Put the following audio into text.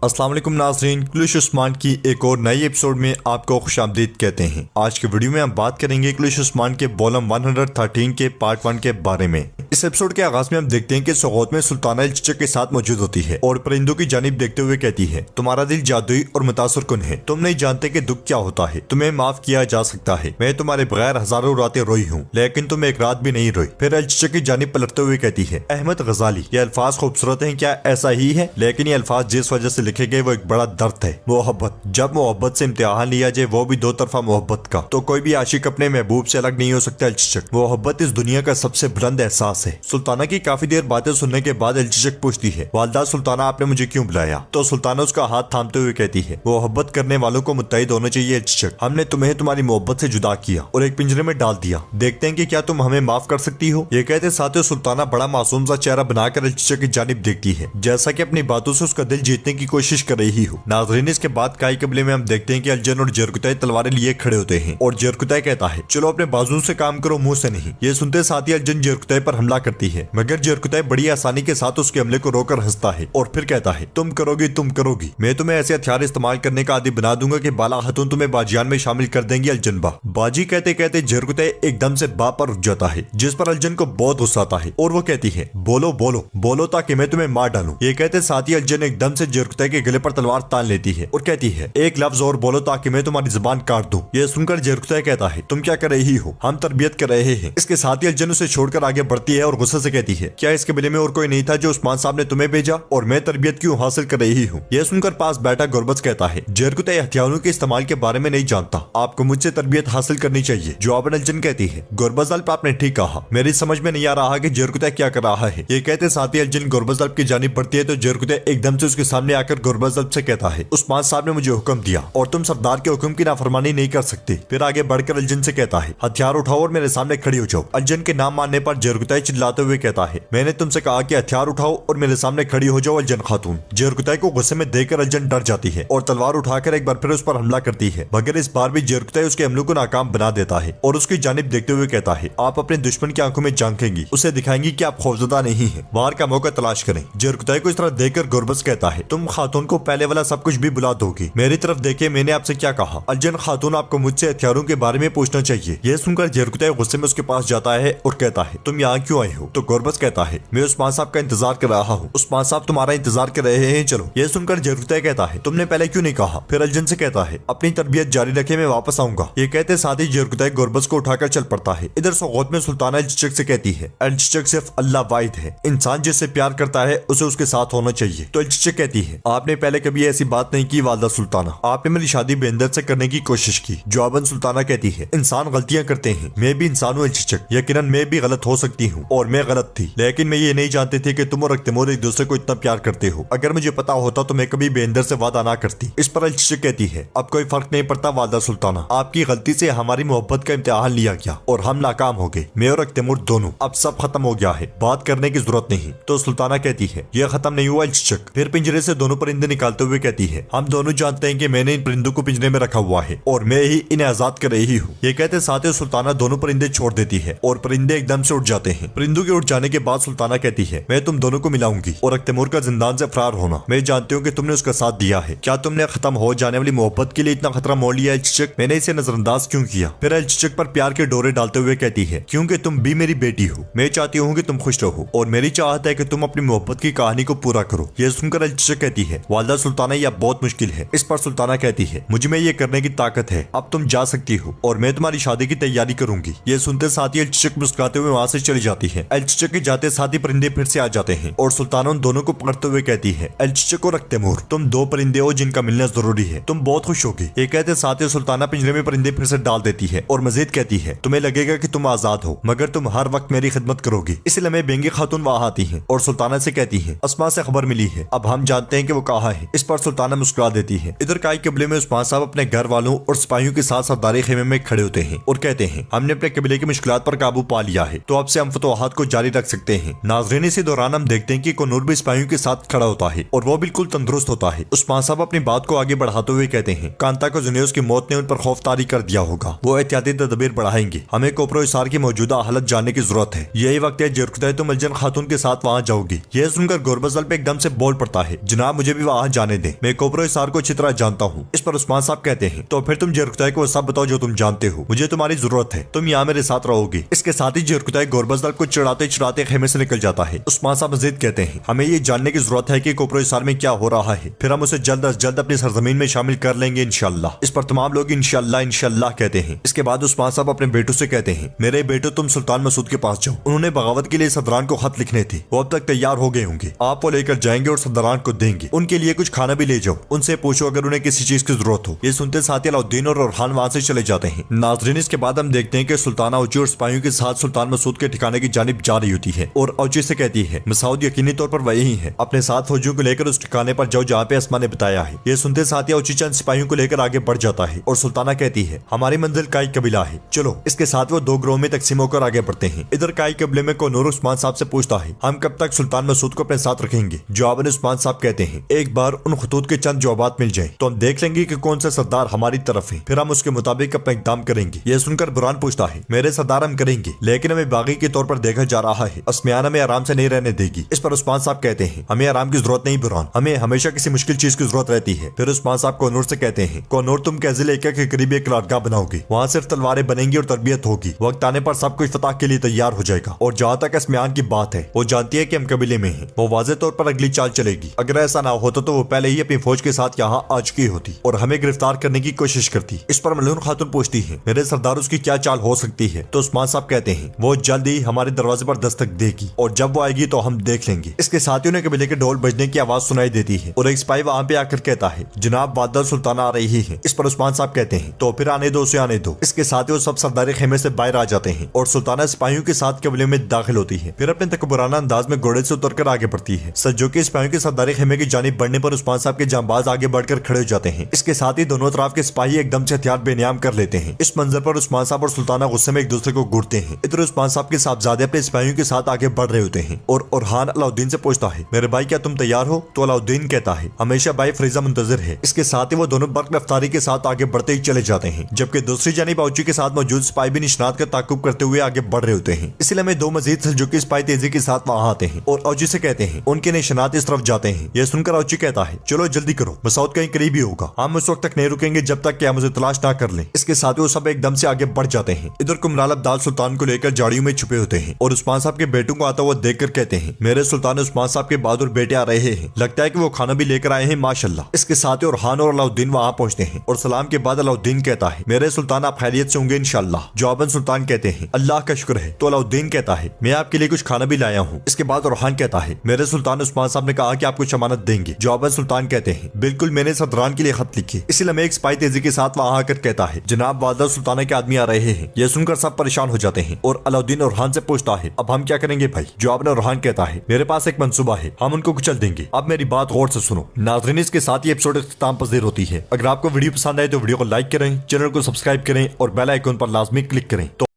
अस्सलाम वालेकुम नाज़रीन, क्लुश उस्मान की एक और नई एपिसोड में आपको खुशामदीद कहते हैं। आज के वीडियो में हम बात करेंगे क्लुश उस्मान के वॉल्यूम 113 के पार्ट 1 के बारे में। इस एपिसोड के आगाज में हम देखते हैं कि सौगौत में सुल्ताना इल्चिचक के साथ मौजूद होती है और परिंदों की जानिब देखते हुए कहती है, तुम्हारा दिल जादुई और मुतासर कुन है, तुम नहीं जानते कि दुख क्या होता है, तुम्हें माफ किया जा सकता है। मैं तुम्हारे बगैर हजारों रातें रोई हूँ, लेकिन तुम एक रात भी नहीं रोई। फिर इल्चिचक की जानिब पलटते हुए कहती है, अहमद गजाली, ये अल्फाज खूबसूरत हैं, क्या ऐसा ही है? लेकिन ये अल्फाज जिस वजह से लिखे गए वो एक बड़ा दर्द है, मोहब्बत। जब मोहब्बत से इम्तिहान लिया जाए, वो भी दो तरफा मोहब्बत का, तो कोई भी आशिक अपने महबूब से अलग नहीं हो सकता। इल्चिचक, मोहब्बत इस दुनिया का सबसे बुलंद एहसास है। सुल्ताना की काफी देर बातें सुनने के बाद इल्चिचक पूछती है, वालदा सुल्ताना, आपने मुझे क्यों बुलाया? तो सुल्ताना उसका हाथ थामते हुए कहती है, मोहब्बत करने वालों को मुत्तहिद होना चाहिए। इल्चिचक, हमने तुम्हें तुम्हारी मोहब्बत से जुदा किया और एक पिंजरे में डाल दिया, देखते हैं कि क्या तुम हमें माफ कर सकती हो। ये कहते साथ ही सुल्ताना बड़ा मासूम सा चेहरा बनाकर इल्चिचक की जानिब देखती है, जैसा कि अपनी बातों से उसका दिल जीतने की कोशिश कर रही हो। नाज़रीन, इसके बाद काई कबीले में हम देखते हैं कि अलजन और जरकुतै तलवारें लिए खड़े होते हैं और जरकुतै कहता है, चलो अपने बाजू से काम करो, मुंह से नहीं। ये सुनते साथ ही अलजन जरकुतै पर हमला करती है, मगर जरकुतै बड़ी आसानी के साथ उसके हमले को रोकर हंसता है और फिर कहता है, तुम करोगी, मैं तुम्हें ऐसे हथियार इस्तेमाल करने का आदी बना दूंगा कि बाला हतून तुम्हें बाजियान में शामिल कर देंगी। अलजन बा बाजी कहते कहते जरकुतै एकदम से बा पर रुक जाता है, जिस पर अलजन को बहुत गुस्सा आता है और वो कहती है, बोलो बोलो बोलो ताकि मैं तुम्हें मार डालूं। ये कहते साथ ही अलजन एकदम से जरकुतै के गले पर तलवार तान लेती है और कहती है, एक लफ्ज और बोलो ताकि मैं तुम्हारी जुबान काट दूं। ये सुनकर जरकुतै कहता है, तुम क्या कर रही हो? हम तरबियत कर रहे हैं। इसके साथ ही अलजन उसे छोड़कर आगे बढ़ती है और गुस्से से कहती है, क्या इस कबीले में और कोई नहीं था जो उस्मान साहब ने तुम्हें भेजा और मैं तरबियत क्यों हासिल कर रही हूँ? यह सुनकर पास बैठा गुरबज कहता है, जरकुतै हथियारों के इस्तेमाल के बारे में नहीं जानता, आपको मुझसे तरबियत हासिल करनी चाहिए। जवाबन अलजन कहती है, गुरबज अल्प, आपने ठीक कहा, मेरी समझ में नहीं आ रहा कि जरकुतै क्या कर रहा है। ये कहते साथ ही अलजन गुरबज अल्प की जानिब बढ़ती है तो जरकुतै एकदम से उसके सामने आकर गुरबज अल्प से कहता है, उस्मान साहब ने मुझे हुक्म दिया और तुम सरदार के हुक्म की नाफरमानी नहीं कर सकते। फिर आगे बढ़कर अलजन से कहता है, हथियार उठाओ और मेरे सामने खड़ी हो जाओ। अलजन के नाम मानने पर जरकुतै चिल्लाते हुए कहता है, मैंने तुमसे कहा कि हथियार उठाओ और मेरे सामने खड़ी हो जाओ अलजन खातून। जरकुतै को गुस्से में देखकर अलजन डर जाती है और तलवार उठाकर एक बार फिर उस पर हमला करती है, मगर इस बार भी जरकुतै उसके हमलों को नाकाम बना देता है और उसकी जानिब देखते हुए कहता है, आप अपने दुश्मन की आंखों में झांकेंगी, उसे दिखाएंगी कि आप खौफजदा नहीं है, वार का मौका तलाश करें। जरकुतै को इस तरह देखकर गुरबज कहता है, तुम खातून को पहले वाला सब कुछ भी बुला दोगी, मेरी तरफ देखे, मैंने आपसे क्या कहा? अलजन खातून, आपको मुझसे हथियारों के बारे में पूछना चाहिए। यह सुनकर जरकुतै गुस्से में उसके पास जाता है और कहता है, तुम यहाँ क्यों आए हो? तो गुरबज कहता है, मैं उस्मान साहब का इंतजार कर रहा हूँ। उस्मान साहब तुम्हारा इंतजार कर रहे हैं, चलो। यह सुनकर जरकुतै कहता है, तुमने पहले क्यों नहीं कहा? फिर अलजन से कहता है, अपनी तरबियत जारी रखे, मैं वापस आऊंगा। ये कहते साथ ही जरकुतै गुरबज को उठाकर चल पड़ता है। इधर सौगौत में सुल्ताना इल्चिचक से कहती है, इल्चिचक सिर्फ अल्लाह वाहिद है, इंसान जिससे प्यार करता है उसे उसके साथ होना चाहिए। तो इल्चिचक कहती है, आपने पहले कभी ऐसी बात नहीं की वालदा सुल्ताना, आपने मेरी शादी बेंदर से करने की कोशिश की। जवाबन सुल्ताना कहती है, इंसान गलतियां करते हैं, मैं भी इंसान हूँ इल्चिचक, यकीनन मैं भी गलत हो सकती हूँ और मैं गलत थी, लेकिन मैं ये नहीं जानती थी कि तुम और तैमूर एक दूसरे को इतना प्यार करते हो। अगर मुझे पता होता तो मैं कभी बेंदर से वादा ना करती। इस पर इल्चिचक कहती है, अब कोई फर्क नहीं पड़ता वालदा सुल्ताना, आपकी गलती से हमारी मोहब्बत का इम्तिहान लिया गया और हम नाकाम हो गए, मैं और तैमूर दोनों, अब सब खत्म हो गया है, बात करने की जरूरत नहीं। तो सुल्ताना कहती है, यह खत्म नहीं हुआ इल्चिचक। फिर पिंजरे से दोनों परिंदे निकालते हुए कहती है, हम दोनों जानते हैं कि मैंने इन परिंदों को पिंजरे में रखा हुआ है और मैं ही इन्हें आजाद कर रही हूँ। ये कहते साथ ही सुल्ताना दोनों परिंदे छोड़ देती है और परिंदे एकदम से उठ जाते हैं। परिंदों के उठ जाने के बाद सुल्ताना कहती है, मैं तुम दोनों को मिलाऊंगी और तैमूर का जिंदान से फरार होना। मैं जानती हूँ कि तुमने उसका साथ दिया है, क्या तुमने खत्म हो जाने वाली मोहब्बत के लिए इतना खतरा मोल लिया इल्चिचक? मैंने इसे नजरअंदाज क्यों किया? फिर इल्चिचक पर प्यार के डोरे डालते हुए कहती है, क्योंकि तुम भी मेरी बेटी हो, मैं चाहती हूँ कि तुम खुश रहो और मेरी चाहत है कि तुम अपनी मोहब्बत की कहानी को पूरा करो। यह सुनकर इल्चिचक कहती है, वालदा सुल्ताना, यह बहुत मुश्किल है। इस पर सुल्ताना कहती है, मुझ में ये करने की ताकत है, अब तुम जा सकती हो और मैं तुम्हारी शादी की तैयारी करूंगी। ये सुनते साथ ही इल्चिचक मुस्कुराते हुए वहाँ से चली जाती है। इल्चिचक के जाते साथ ही परिंदे फिर से आ जाते हैं और सुल्ताना उन दोनों को पकड़ते हुए कहती है, इल्चिचक और तैमूर, तुम दो परिंदे हो जिनका मिलना जरूरी है, तुम बहुत खुश होगी। ये कहते साथ ही सुल्ताना पिंजरे में परिंदे फिर से डाल देती है और मजीद कहती है, तुम्हें लगेगा कि तुम आजाद हो, मगर तुम हर वक्त मेरी खिदमत करोगी। इस लम्हे बेंगी खातून वहाँ आती है और सुल्ताना से कहती है, अस्मा से खबर मिली है, अब हम जानते हैं कि वो कहाँ है। इस पर सुल्ताना मुस्कुरा देती है। इधर काई कबीले में उस्मान साहब अपने घर वालों और सिपाहियों के साथ सरदारी खेमे में खड़े होते हैं और कहते हैं, हमने अपने कबीले की मुश्किलात पर काबू पा लिया है, तो अब से हम फतवाहात को जारी रख सकते हैं। नाज़रीन, इसी दौरान हम देखते हैं कि कनूर भी सिपाहियों के साथ खड़ा होता है और वो बिल्कुल तंदुरुस्त होता है। उस्मान साहब अपनी बात को आगे बढ़ाते हुए कहते हैं, कांता को जुनेस की मौत ने उन पर खौफ तारी कर दिया होगा, वो एहतियाती तदबीर बढ़ाएंगे, हमें कोपरो हिसार की मौजूदा हालत जानने की जरूरत है। यही वक्त है जरकुतै तुम अलजन खातून के साथ वहाँ जाओगी। यह सुनकर गुरबज अल्प एकदम से बोल पड़ता है, जनाब मुझे मुझे भी वहाँ जाने दे, मैं कोपरो हिसार को अच्छी तरह जानता हूँ। इस पर उस्मान साहब कहते हैं तो फिर तुम जरकुताई को सब बताओ जो तुम जानते हो, मुझे तुम्हारी जरूरत है, तुम यहाँ मेरे साथ रहोगे। इसके साथ ही जरकुताई गोरबजदल को चिढ़ाते चिढ़ाते खेमे से निकल जाता है। उस्मान साहब मजीद कहते हैं हमें ये जानने की जरूरत है कि कोपरो हिसार में क्या हो रहा है, फिर हम उसे जल्द अज जल्द अपनी सरजमीन में शामिल कर लेंगे इंशाल्लाह। इस पर तमाम लोग इंशाल्लाह इंशाल्लाह कहते हैं। इसके बाद उस्मान साहब अपने बेटों से कहते हैं मेरे बेटो तुम सुल्तान मसूद के पास जाओ, उन्होंने बगावत के लिए सदरान को खत लिखने थे, वो अब तक तैयार हो गए होंगे, आप वो लेकर जाएंगे और सदरान को देंगे, उनके लिए कुछ खाना भी ले जाओ, उनसे पूछो अगर उन्हें किसी चीज की जरूरत हो। ये सुनते साथ ही अलाउद्दीन और ओरहान वहां से चले जाते हैं। नाज़रीन इसके बाद हम देखते हैं कि सुल्ताना औची और सिपाहियों के साथ सुल्तान मसूद के ठिकाने की जानिब जा रही होती है और औची से कहती है मसूद यकीनी तौर पर वही है, अपने साथ फौजियों को लेकर उस ठिकाने पर जाओ जहाँ पे आसमान ने बताया है। ये सुनते साथ ही औची चंद सिपाहियों को लेकर आगे बढ़ जाता है और सुल्ताना कहती है हमारी मंजिल काई कबीला है, चलो। इसके साथ वो दो ग्रोह में तकसीम होकर आगे बढ़ते हैं। इधर काई कबीले में कोनूर उस्मान साहब से पूछता है हम कब तक सुल्तान मसूद को अपने साथ रखेंगे। जवाबन उस्मान साहब कहते हैं एक बार उन खतूत के चंद जवाबात मिल जाए तो हम देख लेंगे कि कौन सा सरदार हमारी तरफ है, फिर हम उसके मुताबिक अपना इकदाम करेंगे। यह सुनकर बुरहान पूछता है मेरे सरदार हम करेंगे, लेकिन हमें बागी के तौर पर देखा जा रहा है, अस्मियान हमें आराम से नहीं रहने देगी। इस पर उस्मान साहब कहते हैं हमें आराम की जरूरत नहीं बुरहान, हमें हमेशा किसी मुश्किल चीज की जरूरत रहती है। फिर उस्मान साहब कोनूर से कहते हैं कोनूर तुम कैसे लेकर के करीब एक लारगाह बनाओगे, वहाँ सिर्फ तलवारें बनेंगी और तरबियत होगी, वक्त आने पर सब कुछ फतह के लिए तैयार हो जाएगा। और जहाँ तक अस्मियान की बात है वो जानती है कि हम कबीले में हैं, वो वाज़ेह तौर पर अगली चाल चलेगी। अगर ऐसा ना होता तो वो पहले ही अपनी फौज के साथ यहाँ आ चुकी होती और हमें गिरफ्तार करने की कोशिश करती। इस पर मलून खातून पूछती है मेरे सरदार उसकी क्या चाल हो सकती है। तो उस्मान साहब कहते हैं वो जल्द ही हमारे दरवाजे पर दस्तक देगी और जब वो आएगी तो हम देख लेंगे। इसके साथियों ने कबीले के ढोल बजने की आवाज सुनाई देती है और एक सिपाही वहाँ पे आकर कहता है जनाब बादल सुल्ताना आ रही है। इस पर उस्मान साहब कहते हैं तो फिर आने दो उसे आने दो। इसके साथ ही वो सब सरदारी खेमे से बाहर आ जाते हैं और सुल्ताना सिपाहियों के साथ कबीले में दाखिल होती है। फिर अपने तकबराना अंदाज में घोड़े से उतरकर आगे बढ़ती है। सज्जों के सिपाहियों के सरदारी खेमे की जानिब बढ़ने पर उस्मान साहब के जांबाज आगे बढ़कर खड़े हो जाते हैं। इसके साथ ही दोनों तरफ के सिपाही एकदम से हथियार बेनियाम कर लेते हैं। इस मंजर पर उस्मान साहब और सुल्ताना गुस्से में एक दूसरे को घूरते हैं। इधर उस्मान साहब के साहबजादे अपने सिपाहियों के साथ आगे बढ़ रहे होते हैं और ओरहान अलाउद्दीन से पूछता है मेरे भाई क्या तुम तैयार हो। तो अलाउद्दीन कहता है हमेशा भाई फरीजा मुंतजर है। इसके साथ ही वो दोनों बर्क रफ्तारी के साथ आगे बढ़ते ही चले जाते हैं, जबकि दूसरी जानिब औची के साथ मौजूद सिपाही भी निशानात का ताकुब करते हुए आगे बढ़ रहे होते हैं। इसलिए हमें दो मजीद सल्जुकी सिपाही तेजी के साथ वहाँ आते हैं और औची से कहते हैं उनके निशानात इस तरफ जाते हैं। यह सुनकर औची कहता है चलो जल्दी करो, मसूद कहीं करीब ही होगा, हम उस वक्त तक नहीं रुकेंगे जब तक कि हम उसे तलाश ना कर लें। इसके साथ ही वो सब एकदम से आगे बढ़ जाते हैं। इधर कुमराल अब्दाल सुल्तान को लेकर झाड़ियों में छुपे होते हैं और उस्मान साहब के बेटों को आता हुआ देखकर कहते हैं मेरे सुल्तान उस्मान साहब के बहादुर बेटे आ रहे हैं, लगता है कि वो खाना भी लेकर आए हैं माशाल्लाह। इसके साथ ही ओरहान और अलाउद्दीन वहाँ पहुँचते हैं और सलाम के बाद अलाउद्दीन कहता है मेरे सुल्तान आप खैरियत से होंगे इंशाल्लाह। जवाबन सुल्तान कहते हैं अल्लाह का शुक्र है। तो अलाउद्दीन कहता है मैं आपके लिए कुछ खाना भी लाया हूँ। इसके बाद ओरहान कहता है मेरे सुल्तान उस्मान साहब ने कहा कि आप कुछ अमानत देंगे। जवाबन सुल्तान कहते हैं बिल्कुल, मैंने सदरान के लिए खत लिखे। इसलिए मैं एक सिपाही तेजी के साथ वहाँ आकर कहता है जनाब वादा सुल्ताना के आदमी आ रहे हैं। यह सुनकर सब परेशान हो जाते हैं और अलाउद्दीन ओरहान से पूछता है अब हम क्या करेंगे भाई। जवाब में ओरहान कहता है मेरे पास एक मंसूबा है, हम उनको कुचल देंगे। अब मेरी बात गौर से सुनो। नाज़रीन इसके साथ ही एपिसोड इख्तिताम पजीर होती है। अगर आपको वीडियो पसंद आए तो वीडियो को लाइक करें, चैनल को सब्सक्राइब करें और बेल आइकन पर लाजमी क्लिक करें। तो